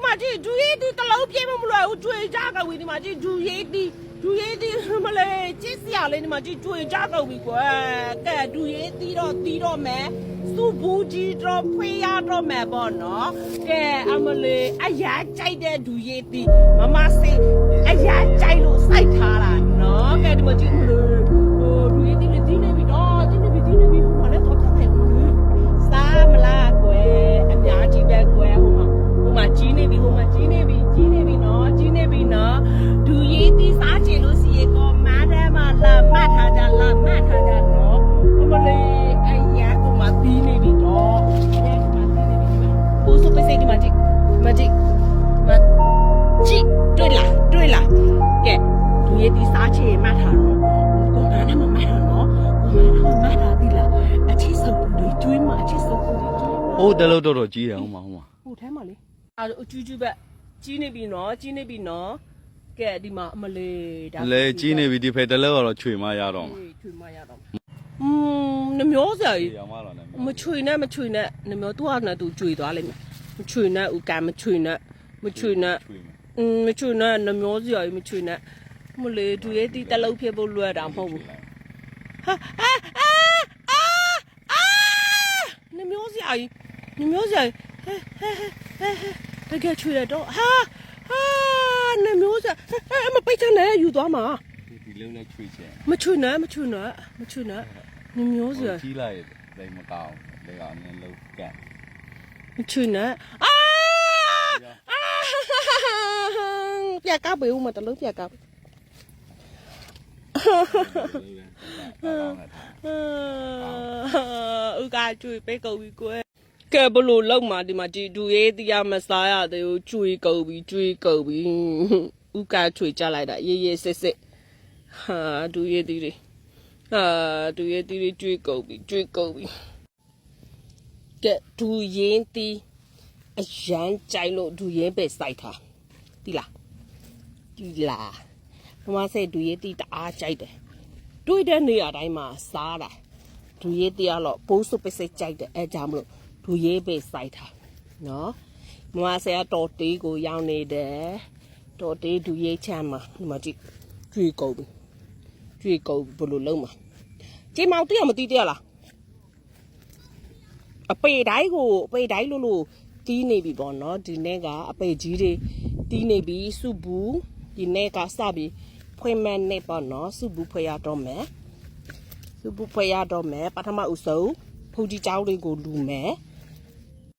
မှာကြည့်ဒူရေးတီတလုံးပြေးမမလွယ်ဘူးကြွေကြကောက်ပြီးဒီမှာကြည့်ဒူရေးတီမလေးကြည့်စရာလေးဒီမှာကြည့်ကြွေကြကောက်ပြီးကွယ်ကဲဒူရေးတီတော့မယ်စုဘူးကြီးတော့ဖွေးရတော့မယ်ပေါ့နော်ကဲအမလေးအရာကြိုက်တဲ့ဒူရေးတီမမစိတ်အရာကြိုက်လို့စိုက်ထားတာနော်ကဲဒီမှာကြည့်မလို့ဒူရေးတီနဲ့တီးနေပြီတော့တီးနေပြီဟိုလည်းတော့ပြတ်တယ်စားမလားကွယ်အများကြီးပဲကွယ်ဟိုမှာကြီးနေပြီနော်ဒူရေးတီစားချင်လို့စီကောမန်းထဲမှာလာမတ်ထားကြနော်အမလေးအရာကိုမတီးနေပြီတော့ပိုးစုပ်ပစိတ်ဒီမှာကြည့်တွေ့လားကဲဒူရေးတီစားချင်မတ်ထားတော့ကိုမန်းထဲမှာမတ်ထားနော်တီးလားအချစ်စုပ်တွေကျွေးမှာအချစ်စုပ်တွေဟိုတလို့တော့ကြီးတယ်ဟိုမှာဟိုထဲမှာလေအကျူးပဲကြီးနေပြီနော်ကဲဒီမှာအမလေးဒါလေကြီးနေပြီဒီဖက်တလို့ကတော့ချွေမရတော့နှမျိုးစရာကြီးမချွေနဲ့နှမျိုးသူ့ဟာနဲ့သူကျွေသွားလိမ့်မယ်မချွေနဲ့ဦးကမချွေနဲ့နှမျိုးစရာကြီးမချွေနဲ့မလေးဒူရဲ့တီတလုံးဖြစ်ဖို့လွယ်တာမဟုတ်ဘူးဟာနှမျိုးစရာကြီးတကယ်ချွေရတော့ဟာနှမျိုးစရာမပိတ်ချနဲ့ယူသွားမှာဒီလုံးနဲ့ချွေချင်မချွေနဲ့နှမျိုးစရာကြီးလိုက်တယ်မကောင်းလေကောင်နည်းလုံးကတ်မချွေနဲ့ပြက်ကောက်ပေးဦးမတလုံးပြက်ကောက်ဦးကကျွေပေးကုန်ပြီကွယ်ကဲဘလို့လောက်မှာဒီမှာဒီဒူရေးတရားမစားရသေးဘူးကျွေကုန်ပြီဦးကချွေကြလိုက်တာရေးစစ်ဟာဒူရေးတီးတွေကျွေကုန်ပြီကဲဒူရင်တီးအရန်ကြိုက်လို့ဒူရင်ပဲစိုက်ထားဒီလားမမစိတ်ဒူရေးတီးတအားကြိုက်တယ်တွေ့တဲ့နေရာတိုင်းမှာစားတာဒူရေးတီးကတော့ဘိုးစုပ်ပစိတ်ကြိုက်တယ်အဲကြောင့်မလို့ဒူရေးပဲစိုက်ထားနော်မမစိတ်ကတော်တေးကိုရောက်နေတယ်တော်တေးဒူရေးချမ်းမှာဒီမှာကြည့်ကျွေကုန်ဘလို့လုံးမှာကြည့်မောင်တီးရမတီးတရလားအပေတိုင်းလို့တီးနေပြီပေါ့နော်ဒီနေ့ကအပေကြီးတွေတီးနေပြီစုဘူးဒီနေ့ကစပြီးဖွင့်မဲ့နေ့ပေါ့နော်စုဘူးဖွင့်ရတော့မယ်ပထမဦးဆုံးဖူကြီးเจ้าလေးကိုလူမယ်